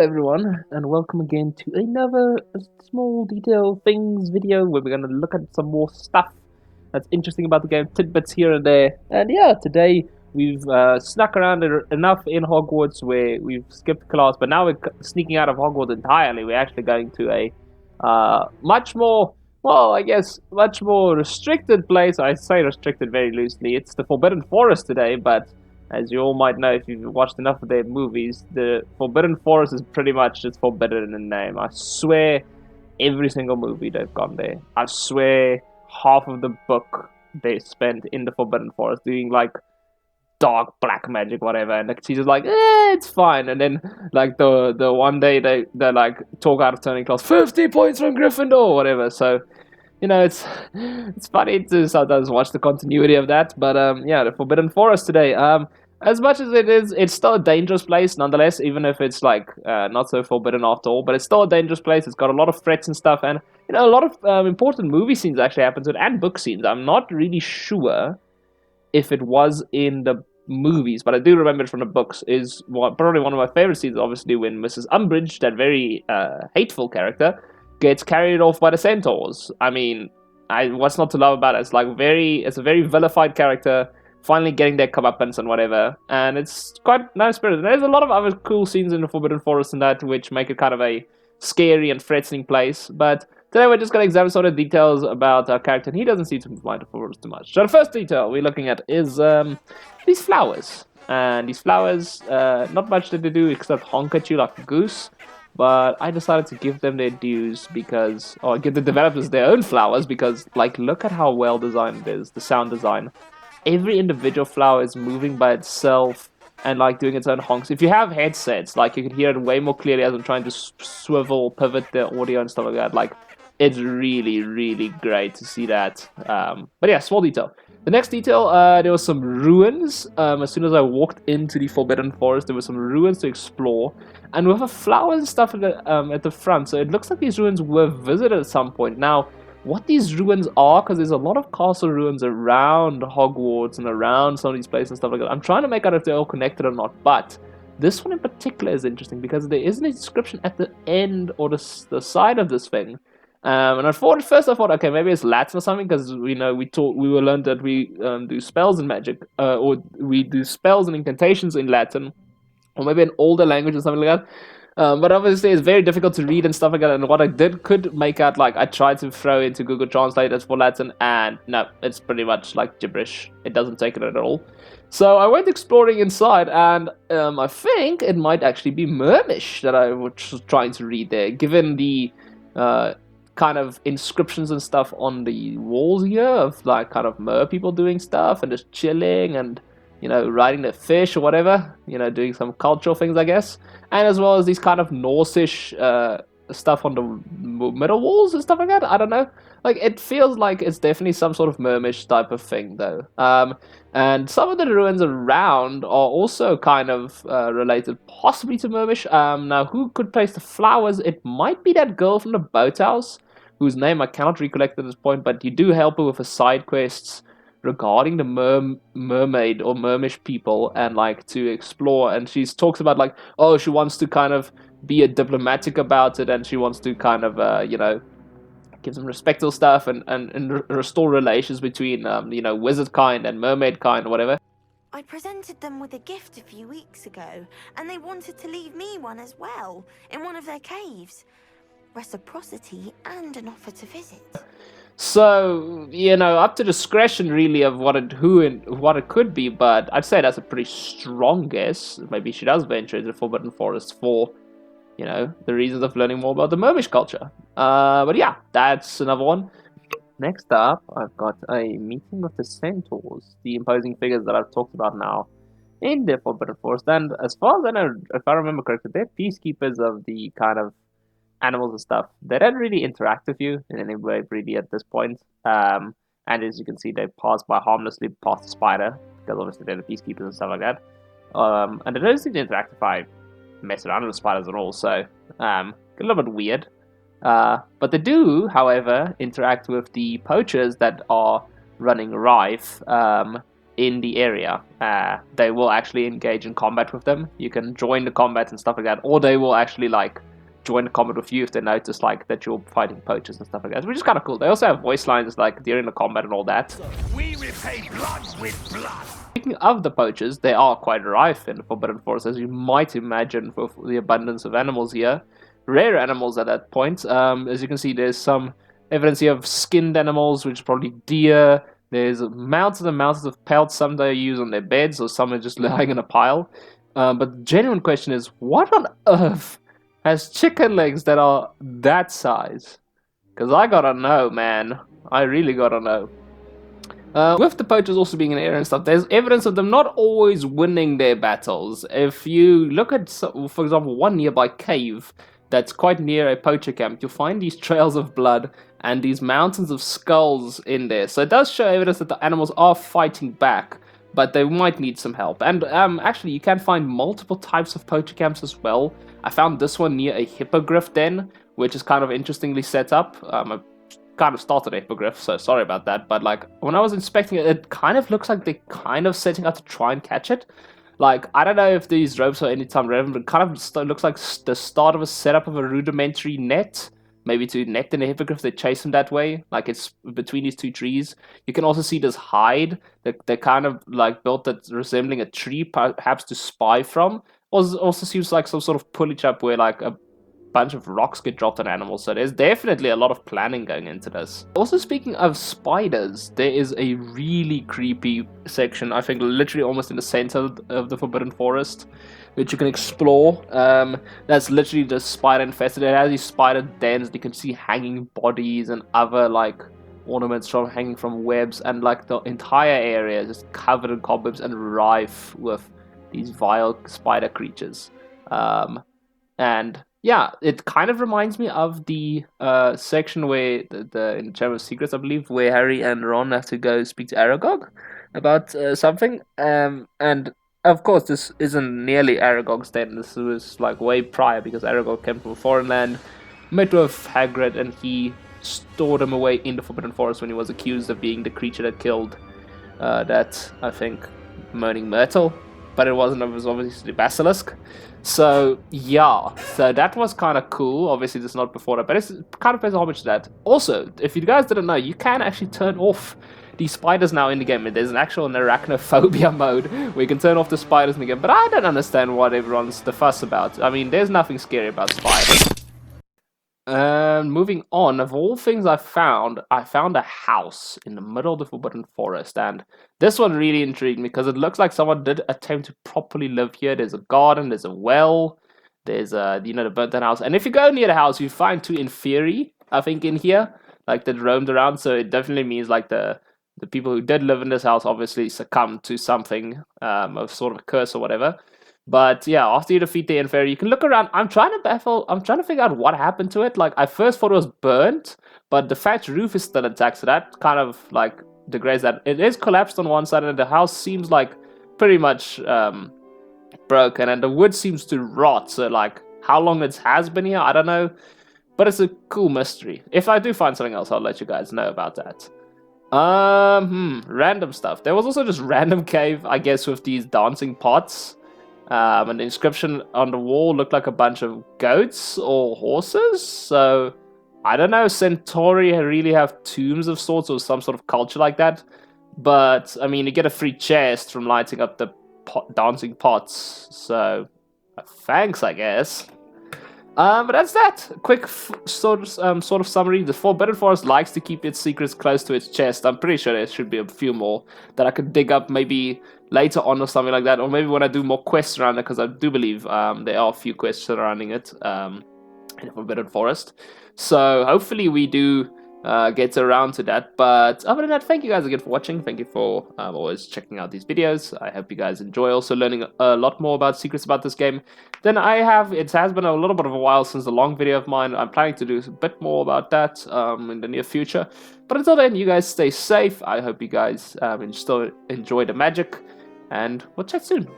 everyone, and welcome again to another small detail things video where we're going to look at some more stuff that's interesting about the game, tidbits here and there. And yeah, today we've snuck around enough in Hogwarts where we've skipped class, but now we're sneaking out of Hogwarts entirely. We're actually going to a much more, well, I guess, much more restricted place. I say restricted very loosely. It's the Forbidden Forest today, but as you all might know if you've watched enough of their movies, the Forbidden Forest is pretty much just forbidden in name. I swear every single movie they've gone there. I swear half of the book they spent in the Forbidden Forest doing like dark black magic, whatever, and she's just like, it's fine. And then like the one day they like talk out of turning class, 50 points from Gryffindor or whatever. So it's funny to sometimes watch the continuity of that. But yeah, the Forbidden Forest today. As much as it's still a dangerous place nonetheless, even if it's like not so forbidden after all. But it's still a dangerous place. It's got a lot of threats and stuff, and a lot of important movie scenes actually happen to it, and book scenes. I'm not really sure if it was in the movies, but I do remember it from the books. Is probably one of my favorite scenes, obviously, when Mrs. Umbridge, that very hateful character, gets carried off by the centaurs. I mean, what's not to love about it? It's a very vilified character, finally getting their comeuppance and whatever, and it's quite nice spirited. There's a lot of other cool scenes in the Forbidden Forest and that, which make it kind of a scary and threatening place, but today we're just going to examine sort of details about our character, and he doesn't seem to mind the forest too much. So the first detail we're looking at is these flowers. And these flowers, not much that they do except honk at you like a goose, but I decided to give them their dues because, or give the developers their own flowers because, like, look at how well designed it is, the sound design. Every individual flower is moving by itself and like doing its own honks. If you have headsets, like you can hear it way more clearly as I'm trying to swivel, pivot the audio and stuff like that. Like, it's really, really great to see that. But yeah, small detail. The next detail, there were some ruins. As soon as I walked into the Forbidden Forest, there were some ruins to explore, and with the flowers and stuff at the front. So it looks like these ruins were visited at some point. Now, what these ruins are, because there's a lot of castle ruins around Hogwarts and around some of these places and stuff like that. I'm trying to make out if they're all connected or not, but this one in particular is interesting because there is an inscription at the end or the side of this thing. And I thought at first, okay, maybe it's Latin or something, because we were learned that we do spells in magic, or we do spells and incantations in Latin, or maybe an older language or something like that. But obviously, it's very difficult to read and stuff like that. And what I could make out, like I tried to throw into Google Translate as for Latin, and no, it's pretty much like gibberish. It doesn't take it at all. So I went exploring inside, and I think it might actually be Mermish that I was trying to read there, given the kind of inscriptions and stuff on the walls here of like kind of mer people doing stuff and just chilling and riding their fish or whatever, doing some cultural things, I guess, and as well as these kind of Norse-ish stuff on the middle walls and stuff like that. I don't know, like it feels like it's definitely some sort of Mermish type of thing though. And some of the ruins around are also kind of related possibly to Mermish. Now who could place the flowers? It might be that girl from the boathouse, whose name I cannot recollect at this point, but you do help her with her side quests regarding the mermaid or mermish people and like to explore, and she talks about like, oh, she wants to kind of be a diplomatic about it, and she wants to kind of give some respectful stuff and restore relations between wizard kind and mermaid kind or whatever. I presented them with a gift a few weeks ago, and they wanted to leave me one as well, in one of their caves. Reciprocity and an offer to visit. So, up to discretion really of what it could be, but I'd say that's a pretty strong guess. Maybe she does venture into the Forbidden Forest for, the reasons of learning more about the Mermish culture. But yeah, that's another one. Next up, I've got a meeting with the centaurs, the imposing figures that I've talked about now in the Forbidden Forest. And as far as I know, if I remember correctly, they're peacekeepers of the kind of animals and stuff. They don't really interact with you in any way really at this point. And as you can see, they pass by harmlessly past the spider, because obviously they're the peacekeepers and stuff like that. And they don't seem to interact if I mess around with spiders at all, so a little bit weird. But they do, however, interact with the poachers that are running rife in the area, they will actually engage in combat with them. You can join the combat and stuff like that, or they will actually like join the combat with you if they notice like that you're fighting poachers and stuff like that, which is kind of cool. They also have voice lines like during the combat and all that. We repay blood with blood. Speaking of the poachers, they are quite rife in the Forbidden Forest, as you might imagine, for the abundance of animals here. Rare animals at that point. As you can see, there's some evidence here of skinned animals, which is probably deer. There's mountains and mountains of pelts. Some they use on their beds, or some are just lying in a pile. But the genuine question is, what on earth has chicken legs that are that size? Because I gotta know, man. I really gotta know. With the poachers also being in the area and stuff, there's evidence of them not always winning their battles. If you look at, for example, one nearby cave that's quite near a poacher camp, you'll find these trails of blood and these mountains of skulls in there. So it does show evidence that the animals are fighting back, but they might need some help. And actually, you can find multiple types of poacher camps as well. I found this one near a hippogriff den, which is kind of interestingly set up. I kind of started a hippogriff, so sorry about that. But like when I was inspecting it, it kind of looks like they're kind of setting out to try and catch it. Like, I don't know if these ropes are anytime relevant, but it kind of looks like the start of a setup of a rudimentary net. Maybe to net in a hippogriff, they chase him that way. Like, it's between these two trees. You can also see this hide that they kind of like built that resembling a tree, perhaps to spy from. Also seems like some sort of pulley up where like a bunch of rocks get dropped on animals, so there's definitely a lot of planning going into this. Also, speaking of spiders, there is a really creepy section, I think literally almost in the center of the Forbidden Forest, which you can explore. That's literally just spider infested. It has these spider dens. You can see hanging bodies and other like ornaments from hanging from webs, and like the entire area is just covered in cobwebs and rife with these vile spider creatures. And yeah, it kind of reminds me of the section where the in Chamber of Secrets, I believe, where Harry and Ron have to go speak to Aragog about something. And of course, this isn't nearly Aragog's den. This was like way prior, because Aragog came from a foreign land, met with Hagrid, and he stored him away in the Forbidden Forest when he was accused of being the creature that killed that, I think, Moaning Myrtle. But it wasn't, it was obviously the Basilisk. So yeah, so that was kind of cool. Obviously this is not before that, but it's kind of pays homage to that. Also, if you guys didn't know, you can actually turn off these spiders now in the game. There's an actual arachnophobia mode where you can turn off the spiders in the game, but I don't understand what everyone's the fuss about. I mean, there's nothing scary about spiders. Moving on, of all things I found a house in the middle of the Forbidden Forest, and this one really intrigued me because it looks like someone did attempt to properly live here. There's a garden, there's a well, there's the burnt down house, and if you go near the house, you find two inferi, I think, in here, like that roamed around. So it definitely means like the people who did live in this house obviously succumbed to something of sort of a curse or whatever. But yeah, after you defeat the Inferi, you can look around. I'm trying to figure out what happened to it. Like, I first thought it was burnt, but the thatch roof is still intact, so that kind of like degrades that. It is collapsed on one side, and the house seems like pretty much broken, and the wood seems to rot. So like, how long it has been here, I don't know, but it's a cool mystery. If I do find something else, I'll let you guys know about that. Random stuff. There was also just random cave, I guess, with these dancing pots. And the inscription on the wall looked like a bunch of goats or horses. So, I don't know, Centauri really have tombs of sorts or some sort of culture like that. But, I mean, you get a free chest from lighting up the dancing pots. So, thanks, I guess. But that's that. Quick sort of summary. The Forbidden Forest likes to keep its secrets close to its chest. I'm pretty sure there should be a few more that I could dig up maybe later on or something like that. Or maybe when I do more quests around it, because I do believe there are a few quests surrounding it in the Forbidden Forest. So hopefully we do get around to that. But other than that, thank you guys again for watching. Thank you for always checking out these videos. I hope you guys enjoy also learning a lot more about secrets about this game than I have. It has been a little bit of a while since the long video of mine. I'm planning to do a bit more about that in the near future. But until then, you guys stay safe. I hope you guys still enjoy the magic, and we'll chat soon.